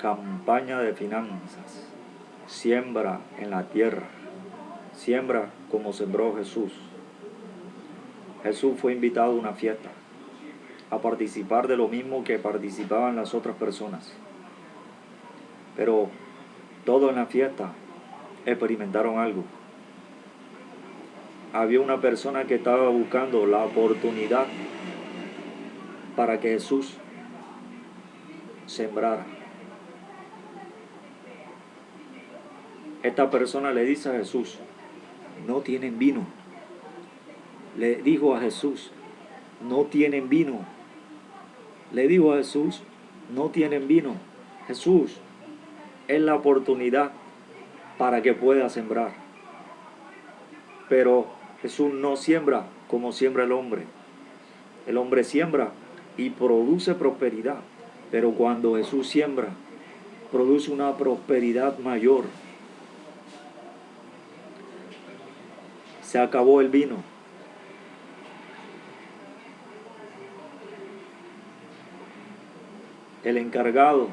campaña de finanzas. Siembra en la tierra. Siembra como sembró Jesús. Jesús fue invitado a una fiesta, a participar de lo mismo que participaban las otras personas. Pero todos en la fiesta experimentaron algo. Había una persona que estaba buscando la oportunidad para que Jesús sembrara. Esta persona le dice a Jesús: no tienen vino. Le dijo a Jesús: no tienen vino. Le dijo a Jesús: no tienen vino. Jesús, es la oportunidad para que pueda sembrar. Pero Jesús no siembra como siembra el hombre. El hombre siembra y produce prosperidad. Pero cuando Jesús siembra, produce una prosperidad mayor. Se acabó el vino. El encargado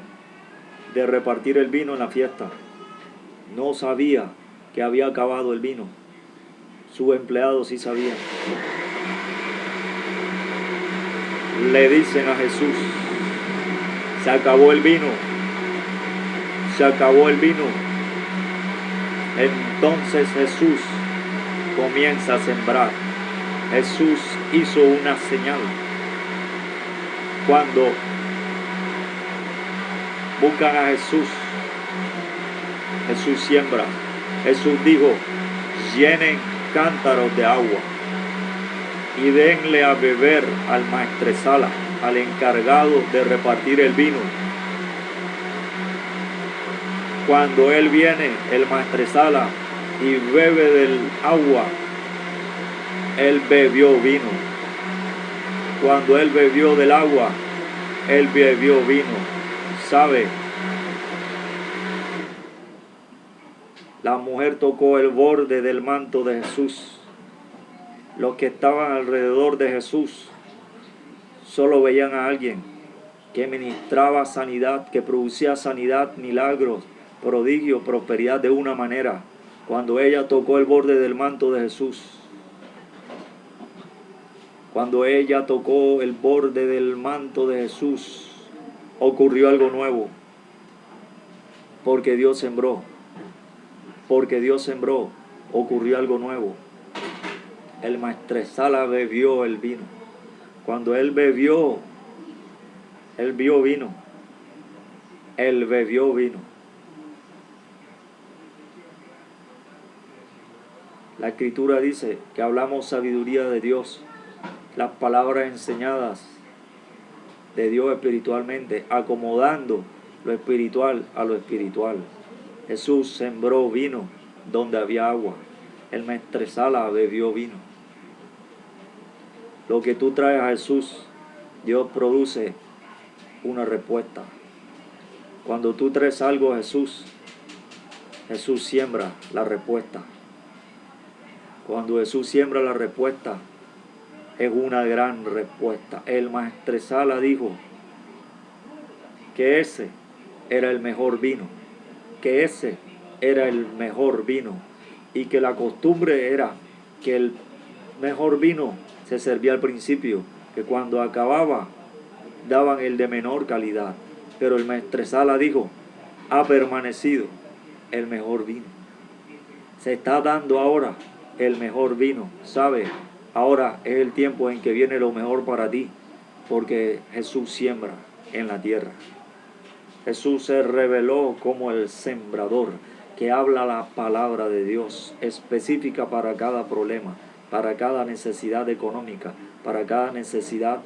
de repartir el vino en la fiesta no sabía que había acabado el vino. Sus empleados sí sabían. Le dicen a Jesús: se acabó el vino. Se acabó el vino. Entonces Jesús comienza a sembrar. Jesús hizo una señal. Cuando buscan a Jesús, Jesús siembra. Jesús dijo: llenen cántaros de agua y denle a beber al maestresala, al encargado de repartir el vino. Cuando él viene, el maestresala, y bebe del agua, él bebió vino. Cuando él bebió del agua, él bebió vino. ¿Sabe? La mujer tocó el borde del manto de Jesús. Los que estaban alrededor de Jesús solo veían a alguien que ministraba sanidad, que producía sanidad, milagros, prodigios, prosperidad de una manera. Cuando ella tocó el borde del manto de Jesús, cuando ella tocó el borde del manto de Jesús, ocurrió algo nuevo. Porque Dios sembró. Porque Dios sembró, ocurrió algo nuevo. El maestresala bebió el vino. Cuando él bebió, él vio vino. Él bebió vino. La Escritura dice que hablamos sabiduría de Dios, las palabras enseñadas de Dios espiritualmente, acomodando lo espiritual a lo espiritual. Jesús sembró vino donde había agua. El maestresala bebió vino. Lo que tú traes a Jesús, Dios produce una respuesta. Cuando tú traes algo a Jesús, Jesús siembra la respuesta. Cuando Jesús siembra la respuesta, es una gran respuesta. El maestresala dijo que ese era el mejor vino, que ese era el mejor vino, y que la costumbre era que el mejor vino se servía al principio, que cuando acababa daban el de menor calidad. Pero el maestresala dijo: ha permanecido el mejor vino. Se está dando ahora el mejor vino. ¿Sabe? Ahora es el tiempo en que viene lo mejor para ti, porque Jesús siembra en la tierra. Jesús se reveló como el sembrador que habla la palabra de Dios específica para cada problema, para cada necesidad económica, para cada necesidad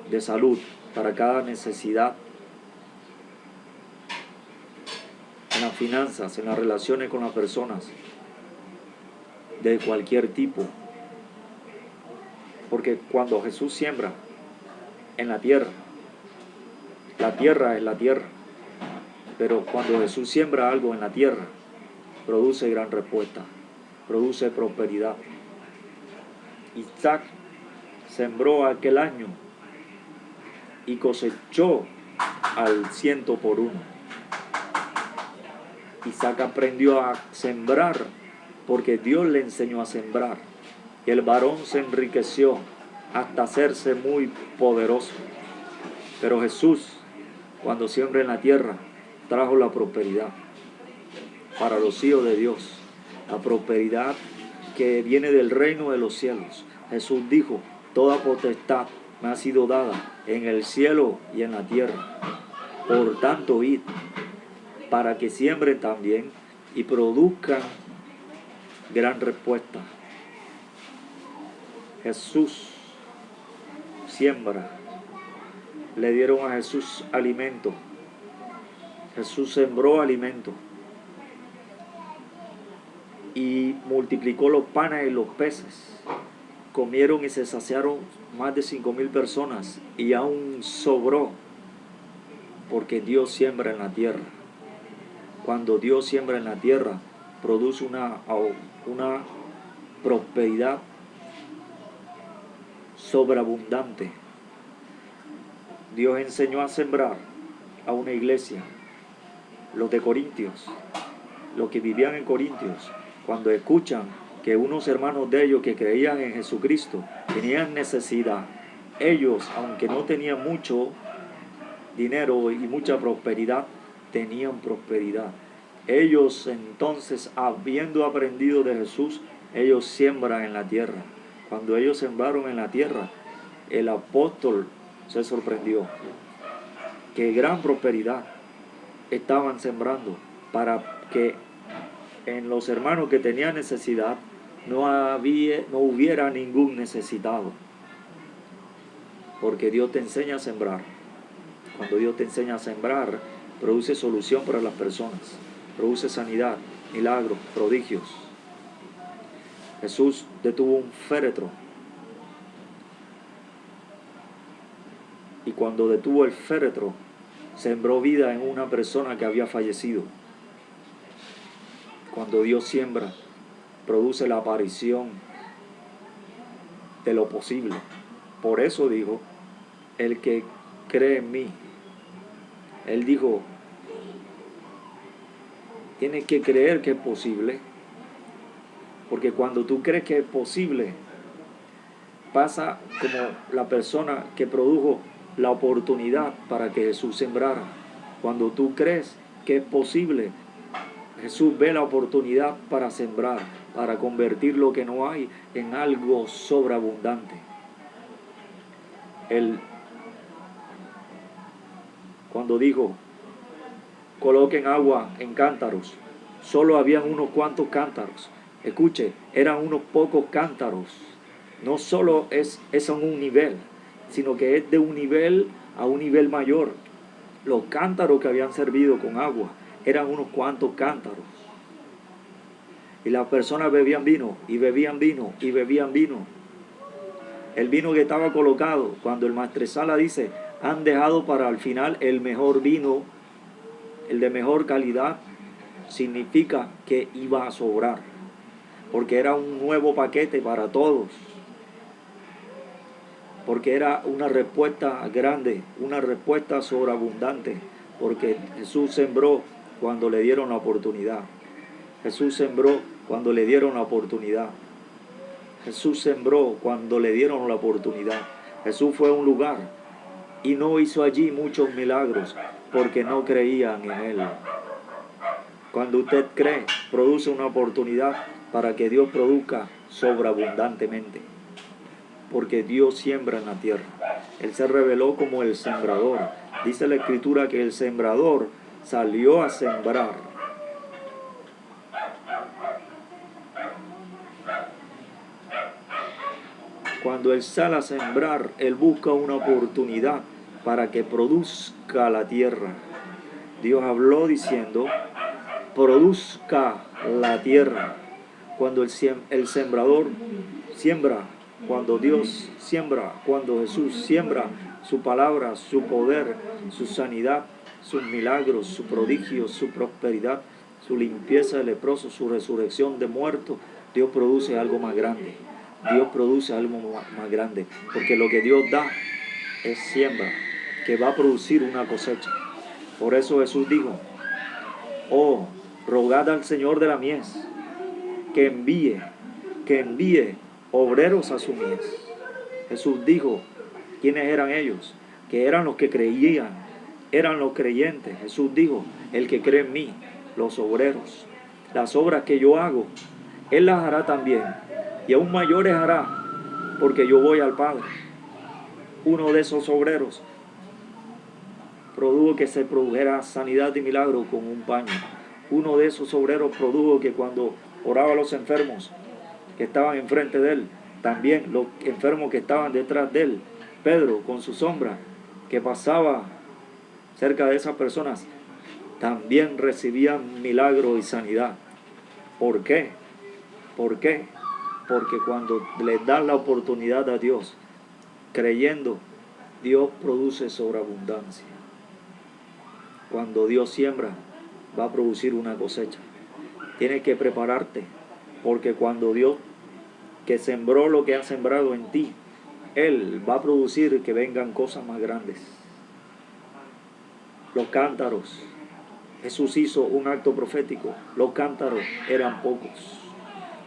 de salud, para cada necesidad en las finanzas, en las relaciones con las personas, de cualquier tipo. Porque cuando Jesús siembra en la tierra es la tierra. Pero cuando Jesús siembra algo en la tierra, produce gran respuesta, produce prosperidad. Isaac sembró aquel año y cosechó al 100 por 1. Isaac aprendió a sembrar porque Dios le enseñó a sembrar. Y el varón se enriqueció hasta hacerse muy poderoso. Pero Jesús, cuando siembra en la tierra, trajo la prosperidad para los hijos de Dios. La prosperidad que viene del reino de los cielos. Jesús dijo, toda potestad me ha sido dada en el cielo y en la tierra. Por tanto, id, para que siembren también y produzcan gran respuesta. Jesús siembra. Le dieron a Jesús alimento. Jesús sembró alimento. Y multiplicó los panes y los peces. Comieron y se saciaron más de 5,000 personas. Y aún sobró. Porque Dios siembra en la tierra. Cuando Dios siembra en la tierra, produce una prosperidad sobreabundante. Dios enseñó a sembrar a una iglesia. Los de Corintios, los que vivían en Corintios, cuando escuchan que unos hermanos de ellos que creían en Jesucristo tenían necesidad, ellos, aunque no tenían mucho dinero y mucha prosperidad, tenían prosperidad. Ellos entonces, habiendo aprendido de Jesús, ellos siembran en la tierra. Cuando ellos sembraron en la tierra, el apóstol se sorprendió. Qué gran prosperidad estaban sembrando para que en los hermanos que tenían necesidad no hubiera ningún necesitado. Porque Dios te enseña a sembrar. Cuando Dios te enseña a sembrar, produce solución para las personas. Produce sanidad, milagros, prodigios. Jesús detuvo un féretro. Y cuando detuvo el féretro, sembró vida en una persona que había fallecido. Cuando Dios siembra, produce la aparición de lo posible. Por eso dijo, el que cree en mí. Él dijo, tienes que creer que es posible. Porque cuando tú crees que es posible, pasa como la persona que produjo la oportunidad para que Jesús sembrara. Cuando tú crees que es posible, Jesús ve la oportunidad para sembrar, para convertir lo que no hay en algo sobreabundante. Él, cuando dijo, coloquen agua en cántaros, solo habían unos cuantos cántaros. Escuche, eran unos pocos cántaros. No solo es en un nivel, sino que es de un nivel a un nivel mayor. Los cántaros que habían servido con agua eran unos cuantos cántaros. Y las personas bebían vino, y bebían vino, y bebían vino. El vino que estaba colocado, cuando el maestresala dice, han dejado para al final el mejor vino, el de mejor calidad, significa que iba a sobrar. Porque era un nuevo paquete para todos. Porque era una respuesta grande, una respuesta sobreabundante. Porque Jesús sembró cuando le dieron la oportunidad. Jesús sembró cuando le dieron la oportunidad. Jesús sembró cuando le dieron la oportunidad. Jesús fue a un lugar y no hizo allí muchos milagros porque no creían en Él. Cuando usted cree, produce una oportunidad para que Dios produzca sobreabundantemente. Porque Dios siembra en la tierra. Él se reveló como el sembrador. Dice la Escritura que el sembrador salió a sembrar. Cuando Él sale a sembrar, Él busca una oportunidad para que produzca la tierra. Dios habló diciendo, produzca la tierra. Cuando el sembrador siembra, cuando Dios siembra, cuando Jesús siembra su palabra, su poder, su sanidad, sus milagros, su prodigio, su prosperidad, su limpieza de leprosos, su resurrección de muertos, Dios produce algo más grande. Dios produce algo más grande, porque lo que Dios da es siembra, que va a producir una cosecha. Por eso Jesús dijo, oh, rogad al Señor de la mies que envíe obreros a su mies. Jesús dijo, ¿quiénes eran ellos? Que eran los que creían, eran los creyentes. Jesús dijo, el que cree en mí, los obreros. Las obras que yo hago, Él las hará también, y aún mayores hará, porque yo voy al Padre. Uno de esos obreros produjo que se produjera sanidad y milagro con un paño. Uno de esos obreros produjo que cuando oraba a los enfermos que estaban enfrente de él, también los enfermos que estaban detrás de él, Pedro con su sombra que pasaba cerca de esas personas, también recibían milagro y sanidad. ¿Por qué? ¿Por qué? Porque cuando le dan la oportunidad a Dios, creyendo, Dios produce sobreabundancia. Cuando Dios siembra, va a producir una cosecha. Tienes que prepararte, porque cuando Dios que sembró lo que ha sembrado en ti, Él va a producir que vengan cosas más grandes. Los cántaros, Jesús hizo un acto profético. Los cántaros eran pocos,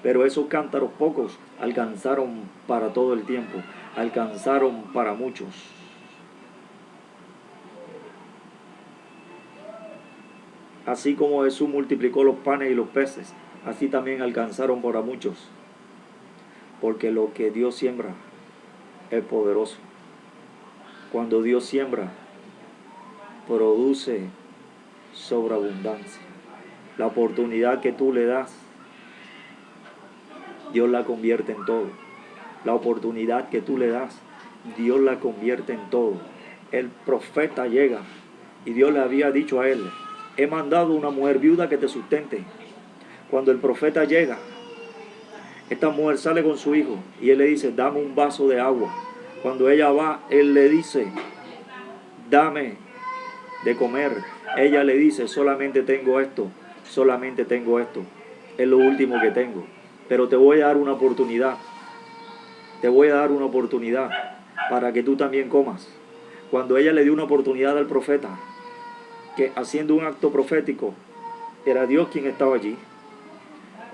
pero esos cántaros pocos alcanzaron para todo el tiempo, alcanzaron para muchos. Así como Jesús multiplicó los panes y los peces, así también alcanzaron para muchos, porque lo que Dios siembra es poderoso. Cuando Dios siembra, produce sobreabundancia. La oportunidad que tú le das, Dios la convierte en todo. La oportunidad que tú le das, Dios la convierte en todo. El profeta llega y Dios le había dicho a él, he mandado una mujer viuda que te sustente. Cuando el profeta llega, esta mujer sale con su hijo y él le dice, dame un vaso de agua. Cuando ella va, él le dice, dame de comer. Ella le dice, solamente tengo esto, es lo último que tengo, pero te voy a dar una oportunidad, para que tú también comas. Cuando ella le dio una oportunidad al profeta, que haciendo un acto profético, era Dios quien estaba allí.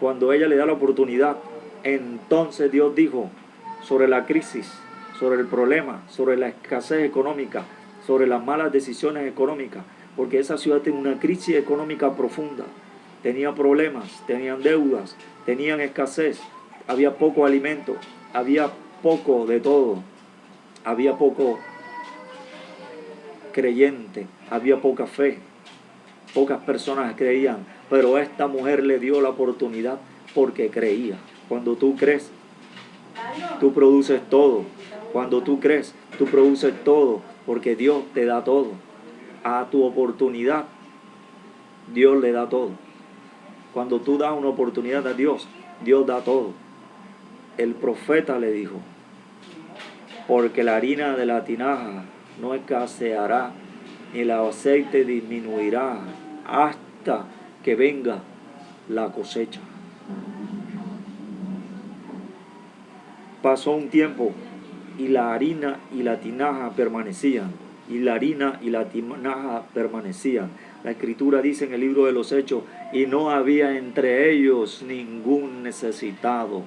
Cuando ella le da la oportunidad, entonces Dios dijo sobre la crisis, sobre el problema, sobre la escasez económica, sobre las malas decisiones económicas, porque esa ciudad tiene una crisis económica profunda. Tenía problemas, tenían deudas, tenían escasez, había poco alimento, había poco de todo, había poco creyente, había poca fe, pocas personas creían, pero esta mujer le dio la oportunidad porque creía. Cuando tú crees, tú produces todo. Cuando tú crees, tú produces todo, porque Dios te da todo. A tu oportunidad, Dios le da todo. Cuando tú das una oportunidad a Dios, Dios da todo. El profeta le dijo, porque la harina de la tinaja no escaseará, ni el aceite disminuirá, hasta que venga la cosecha. Pasó un tiempo y la harina y la tinaja permanecían. Y la harina y la tinaja permanecían. La Escritura dice en el libro de los Hechos, y no había entre ellos ningún necesitado.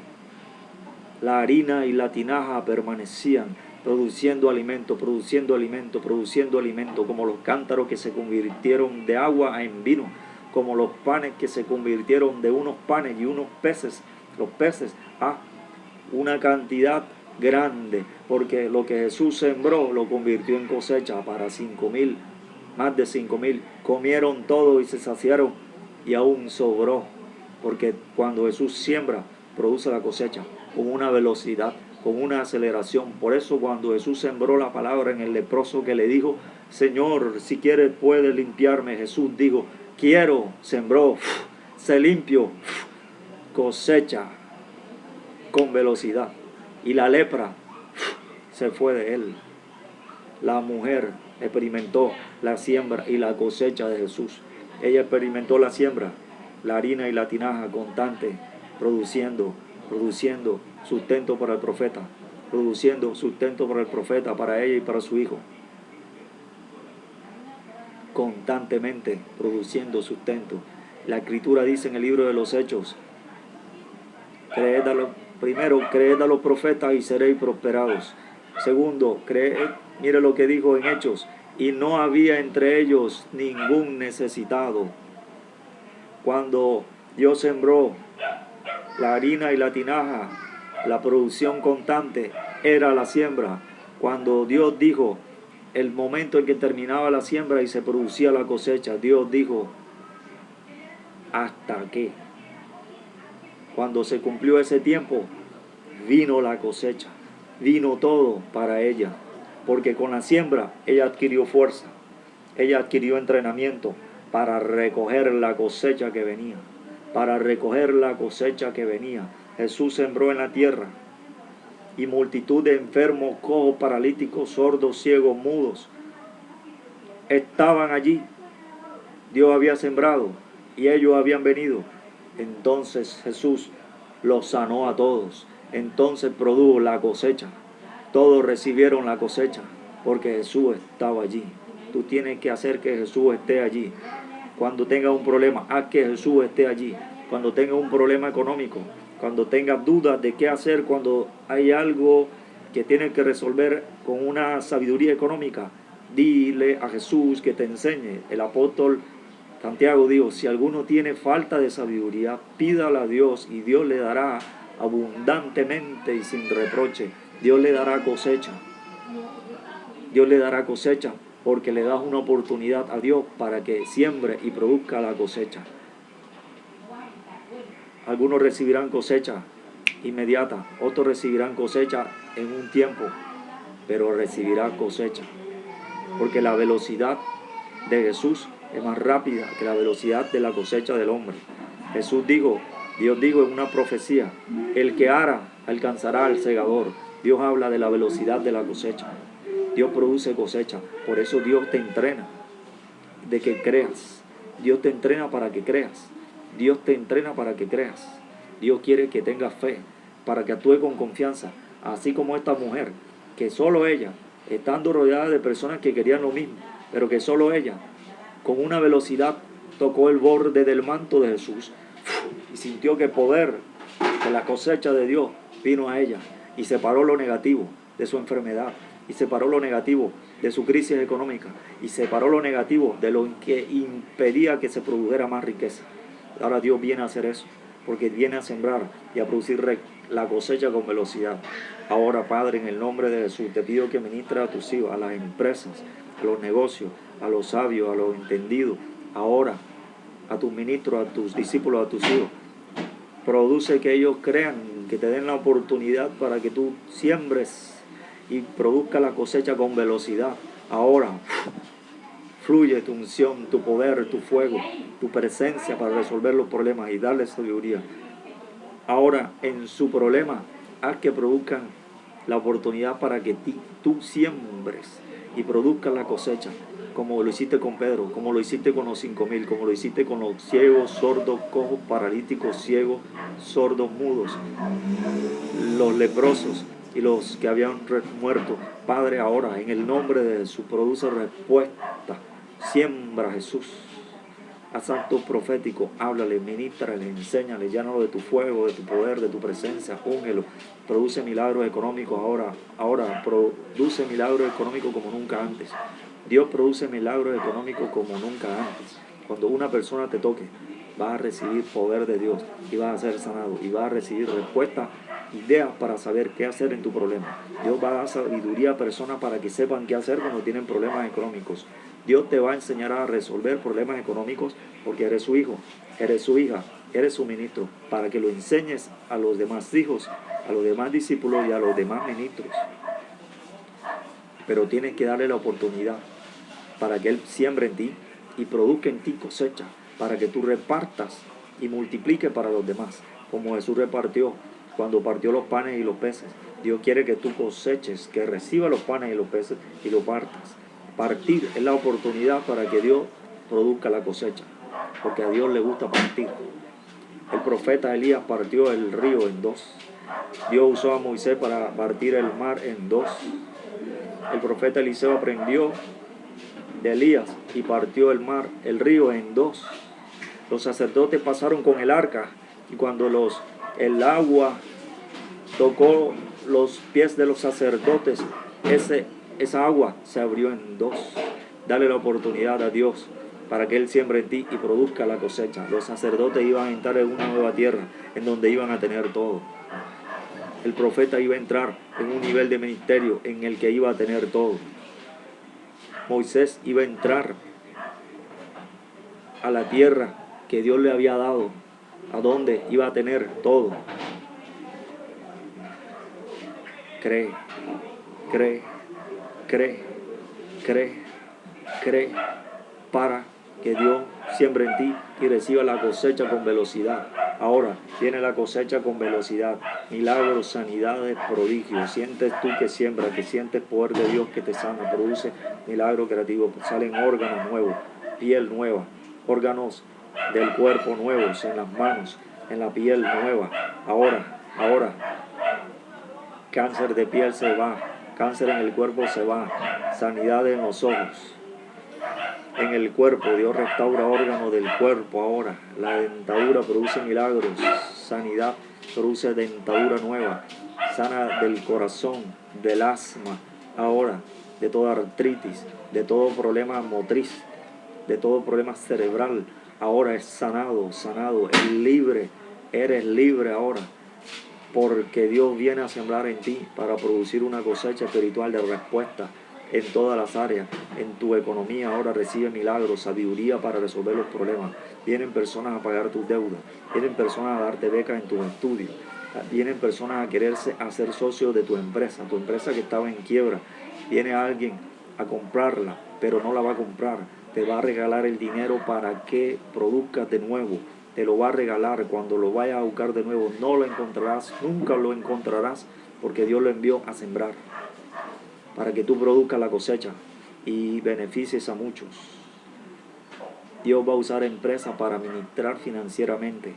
La harina y la tinaja permanecían, produciendo alimento, como los cántaros que se convirtieron de agua en vino, como los panes que se convirtieron de unos panes y unos peces, los peces a una cantidad grande, porque lo que Jesús sembró lo convirtió en cosecha para 5,000, más de 5,000, comieron todo y se saciaron y aún sobró, porque cuando Jesús siembra, produce la cosecha con una velocidad, con una aceleración. Por eso cuando Jesús sembró la palabra en el leproso que le dijo, Señor, si quieres puedes limpiarme, Jesús dijo, quiero, sembró, se limpió, cosecha con velocidad, y la lepra se fue de él. La mujer experimentó la siembra y la cosecha de Jesús. Ella experimentó la siembra, la harina y la tinaja constante, produciendo sustento para el profeta, para ella y para su hijo, constantemente produciendo sustento. La Escritura dice en el libro de los Hechos, primero, creed a los profetas y seréis prosperados. Segundo, creed, mire lo que dijo en Hechos, y no había entre ellos ningún necesitado. Cuando Dios sembró la harina y la tinaja, la producción constante era la siembra. Cuando Dios dijo, el momento en que terminaba la siembra y se producía la cosecha, Dios dijo, ¿hasta qué? Cuando se cumplió ese tiempo, vino la cosecha, vino todo para ella, porque con la siembra ella adquirió fuerza, ella adquirió entrenamiento para recoger la cosecha que venía, para recoger la cosecha que venía. Jesús sembró en la tierra y multitud de enfermos, cojos, paralíticos, sordos, ciegos, mudos, estaban allí. Dios había sembrado y ellos habían venido. Entonces Jesús los sanó a todos. Entonces produjo la cosecha. Todos recibieron la cosecha porque Jesús estaba allí. Tú tienes que hacer que Jesús esté allí. Cuando tengas un problema, haz que Jesús esté allí. Cuando tengas un problema económico, cuando tengas dudas de qué hacer, cuando hay algo que tienes que resolver con una sabiduría económica, dile a Jesús que te enseñe. El apóstol Santiago dijo, si alguno tiene falta de sabiduría, pídala a Dios y Dios le dará abundantemente y sin reproche. Dios le dará cosecha. Dios le dará cosecha porque le das una oportunidad a Dios para que siembre y produzca la cosecha. Algunos recibirán cosecha inmediata, otros recibirán cosecha en un tiempo, pero recibirán cosecha. Porque la velocidad de Jesús es más rápida que la velocidad de la cosecha del hombre. Jesús dijo, Dios dijo en una profecía, el que ara alcanzará al segador. Dios habla de la velocidad de la cosecha. Dios produce cosecha, por eso Dios te entrena de que creas. Dios te entrena para que creas. Dios te entrena para que creas. Dios quiere que tengas fe, para que actúe con confianza, así como esta mujer, que solo ella, estando rodeada de personas que querían lo mismo, pero que solo ella, con una velocidad, tocó el borde del manto de Jesús y sintió que el poder de la cosecha de Dios vino a ella y separó lo negativo de su enfermedad, y separó lo negativo de su crisis económica, y separó lo negativo de lo que impedía que se produjera más riqueza. Ahora Dios viene a hacer eso, porque viene a sembrar y a producir la cosecha con velocidad. Ahora, Padre, en el nombre de Jesús, te pido que ministres a tus hijos, a las empresas, a los negocios, a los sabios, a los entendidos. Ahora, a tus ministros, a tus discípulos, a tus hijos. Produce que ellos crean, que te den la oportunidad para que tú siembres y produzca la cosecha con velocidad. Ahora, fluye tu unción, tu poder, tu fuego, tu presencia para resolver los problemas y darle sabiduría. Ahora, en su problema, haz que produzcan la oportunidad para que tú siembres y produzcas la cosecha, como lo hiciste con Pedro, como lo hiciste con los 5,000, como lo hiciste con los ciegos, sordos, cojos, paralíticos, ciegos, sordos, mudos, los leprosos y los que habían muerto. Padre, ahora, en el nombre de Jesús, produce respuesta. Siembra, Jesús. Haz actos proféticos, háblale, ministrale, enséñale, llénalo de tu fuego, de tu poder, de tu presencia, úngelo. Produce milagros económicos ahora produce milagros económicos como nunca antes. Dios produce milagros económicos como nunca antes. Cuando una persona te toque, vas a recibir poder de Dios y vas a ser sanado y vas a recibir respuestas, ideas para saber qué hacer en tu problema. Dios va a dar sabiduría a personas para que sepan qué hacer cuando tienen problemas económicos. Dios te va a enseñar a resolver problemas económicos porque eres su hijo, eres su hija, eres su ministro, para que lo enseñes a los demás hijos, a los demás discípulos y a los demás ministros. Pero tienes que darle la oportunidad para que Él siembre en ti y produzca en ti cosecha, para que tú repartas y multipliques para los demás, como Jesús repartió cuando partió los panes y los peces. Dios quiere que tú coseches, que recibas los panes y los peces y los partas. Partir es la oportunidad para que Dios produzca la cosecha, porque a Dios le gusta partir. El profeta Elías partió el río en dos. Dios usó a Moisés para partir el mar en dos. El profeta Eliseo aprendió de Elías y partió el río en dos. Los sacerdotes pasaron con el arca y cuando el agua tocó los pies de los sacerdotes, esa agua se abrió en dos. Dale la oportunidad a Dios para que Él siembre en ti y produzca la cosecha. Los sacerdotes iban a entrar en una nueva tierra en donde iban a tener todo. El profeta iba a entrar en un nivel de ministerio en el que iba a tener todo. Moisés iba a entrar a la tierra que Dios le había dado, a donde iba a tener todo. Cree, cree, cree, cree, cree, para que Dios siembre en ti y reciba la cosecha con velocidad. Ahora viene la cosecha con velocidad, milagros, sanidades, prodigios. Sientes tú que siembra, que sientes poder de Dios que te sana, produce milagros creativos, salen órganos nuevos, piel nueva, órganos del cuerpo nuevos, en las manos, en la piel nueva. Ahora, cáncer de piel se va, cáncer en el cuerpo se va, sanidad en los ojos. En el cuerpo, Dios restaura órganos del cuerpo ahora. La dentadura produce milagros. Sanidad produce dentadura nueva. Sana del corazón, del asma, ahora, de toda artritis, de todo problema motriz, de todo problema cerebral. Ahora es sanado, eres libre ahora. Porque Dios viene a sembrar en ti para producir una cosecha espiritual de respuesta en todas las áreas. En tu economía ahora recibe milagros, sabiduría para resolver los problemas. Vienen personas a pagar tus deudas, vienen personas a darte becas en tus estudios, vienen personas a quererse hacer socios de tu empresa que estaba en quiebra. Viene alguien a comprarla, pero no la va a comprar, te va a regalar el dinero para que produzcas de nuevo. Te lo va a regalar. Cuando lo vayas a buscar de nuevo, no lo encontrarás, nunca lo encontrarás, porque Dios lo envió a sembrar, para que tú produzcas la cosecha y beneficies a muchos. Dios va a usar empresas para ministrar financieramente,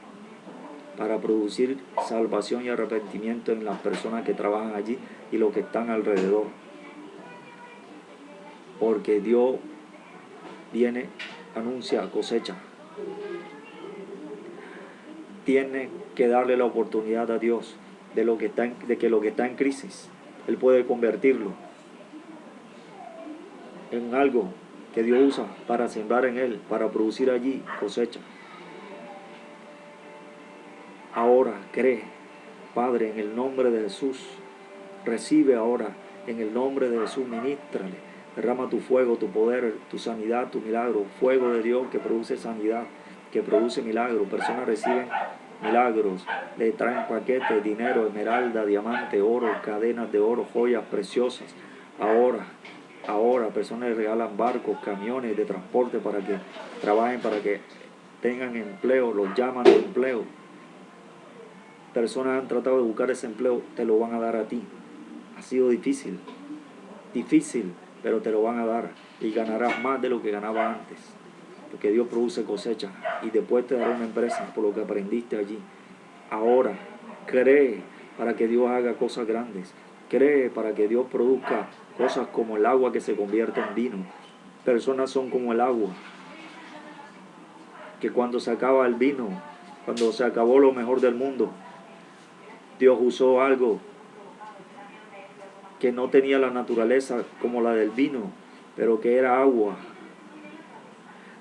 para producir salvación y arrepentimiento en las personas que trabajan allí y los que están alrededor. Porque Dios viene, anuncia cosecha. Tiene que darle la oportunidad a Dios de que lo que está en crisis, Él puede convertirlo en algo que Dios usa para sembrar en Él, para producir allí cosecha. Ahora cree, Padre, en el nombre de Jesús. Recibe ahora, en el nombre de Jesús, ministrale. Derrama tu fuego, tu poder, tu sanidad, tu milagro. Fuego de Dios que produce sanidad, que produce milagros. Personas reciben milagros, le traen paquetes, dinero, esmeralda, diamante, oro, cadenas de oro, joyas preciosas. Ahora personas le regalan barcos, camiones de transporte para que trabajen, para que tengan empleo, los llaman de empleo. Personas han tratado de buscar ese empleo, te lo van a dar a ti. Ha sido difícil, pero te lo van a dar y ganarás más de lo que ganabas antes, porque Dios produce cosecha y después te dará una empresa por lo que aprendiste allí. Ahora cree para que Dios haga cosas grandes, cree para que Dios produzca cosas como el agua que se convierte en vino. Personas son como el agua, que cuando se acaba el vino, cuando se acabó lo mejor del mundo, Dios usó algo que no tenía la naturaleza como la del vino, pero que era agua,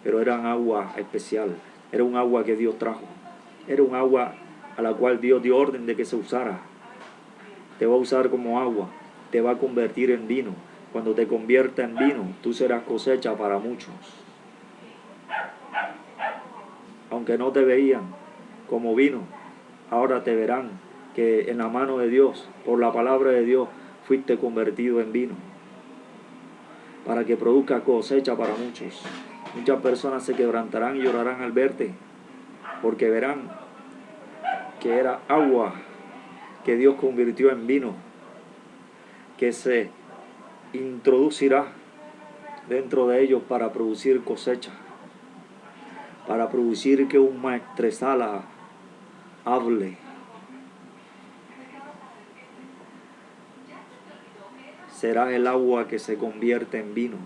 pero era agua especial, era un agua que Dios trajo, era un agua a la cual Dios dio orden de que se usara. Te va a usar como agua, te va a convertir en vino. Cuando te convierta en vino, tú serás cosecha para muchos. Aunque no te veían como vino, ahora te verán que en la mano de Dios, por la palabra de Dios, fuiste convertido en vino, para que produzca cosecha para muchos. Muchas personas se quebrantarán y llorarán al verte, porque verán que era agua que Dios convirtió en vino, que se introducirá dentro de ellos para producir cosecha, para producir que un maestresala hable. Será el agua que se convierte en vino,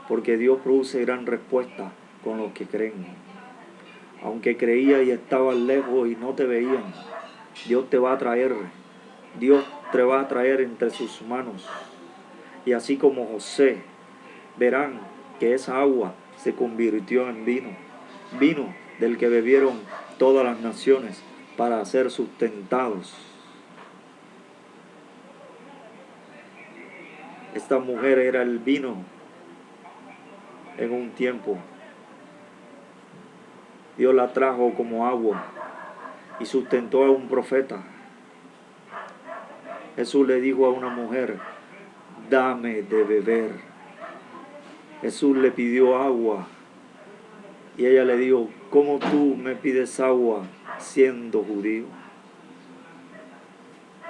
porque Dios produce gran respuesta con los que creen. Aunque creía y estabas lejos y no te veían, Dios te va a traer. Dios te va a traer entre sus manos. Y así como José, verán que esa agua se convirtió en vino. Vino del que bebieron todas las naciones para ser sustentados. Esta mujer era el vino en un tiempo. Dios la trajo como agua y sustentó a un profeta. Jesús le dijo a una mujer, dame de beber. Jesús le pidió agua y ella le dijo, ¿cómo tú me pides agua siendo judío?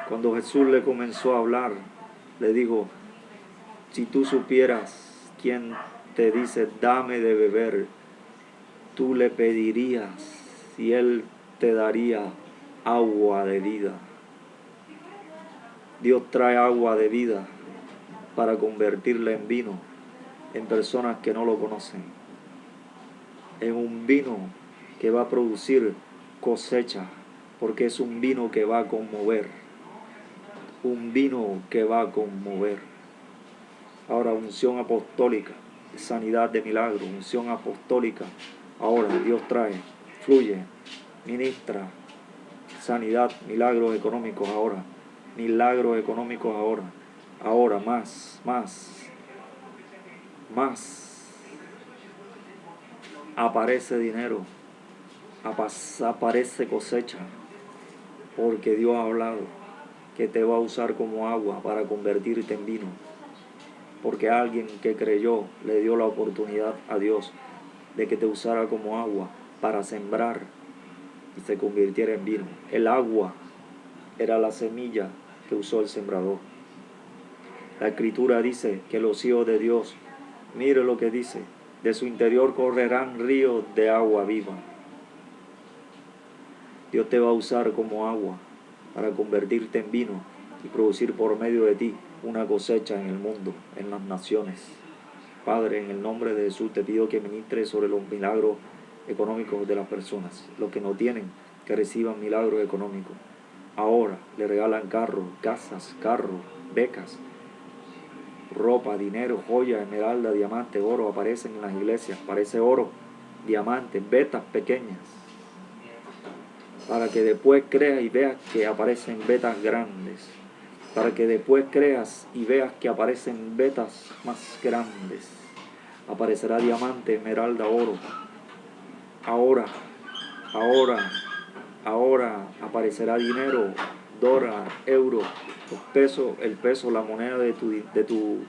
Cuando Jesús le comenzó a hablar, le dijo, si tú supieras quién te dice, dame de beber, tú le pedirías y él te daría agua de vida. Dios trae agua de vida para convertirla en vino en personas que no lo conocen, en un vino que va a producir cosecha, porque es un vino que va a conmover, un vino que va a conmover. Ahora, unción apostólica, sanidad de milagro, unción apostólica. Ahora Dios trae, fluye, ministra, sanidad, milagros económicos ahora, milagros económicos ahora, ahora más. Aparece dinero, aparece cosecha, porque Dios ha hablado que te va a usar como agua para convertirte en vino, porque alguien que creyó le dio la oportunidad a Dios de que te usara como agua para sembrar y se convirtiera en vino. El agua era la semilla que usó el sembrador. La Escritura dice que los hijos de Dios, mire lo que dice, de su interior correrán ríos de agua viva. Dios te va a usar como agua para convertirte en vino y producir por medio de ti una cosecha en el mundo, en las naciones. Padre, en el nombre de Jesús te pido que ministres sobre los milagros económicos de las personas. Los que no tienen, que reciban milagros económicos. Ahora le regalan carros, casas, becas, ropa, dinero, joya, esmeralda, diamante, oro. Aparecen en las iglesias, aparece oro, diamantes, vetas pequeñas. Para que después creas y veas que aparecen vetas grandes. Para que después creas y veas que aparecen vetas más grandes. Aparecerá diamante, esmeralda, oro. Ahora aparecerá dinero, dólar, euro, el peso, la moneda de tu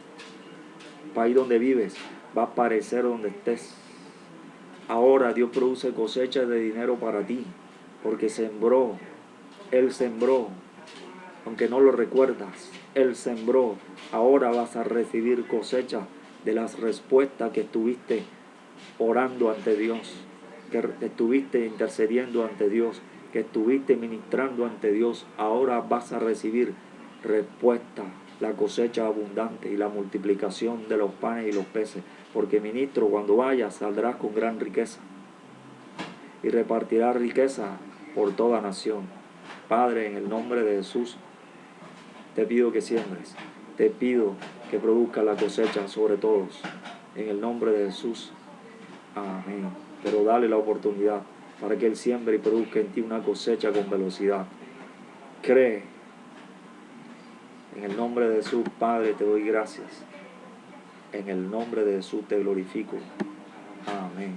país donde vives, va a aparecer donde estés. Ahora Dios produce cosechas de dinero para ti, porque Él sembró, aunque no lo recuerdas, Él sembró. Ahora vas a recibir cosecha de las respuestas que estuviste orando ante Dios, que estuviste intercediendo ante Dios, que estuviste ministrando ante Dios. Ahora vas a recibir respuesta, la cosecha abundante y la multiplicación de los panes y los peces. Porque ministro, cuando vayas saldrás con gran riqueza y repartirás riqueza por toda nación. Padre, en el nombre de Jesús, te pido que siembres, te pido que produzca la cosecha sobre todos. En el nombre de Jesús, amén. Pero dale la oportunidad para que Él siembre y produzca en ti una cosecha con velocidad. Cree. En el nombre de Jesús, Padre, te doy gracias. En el nombre de Jesús te glorifico. Amén.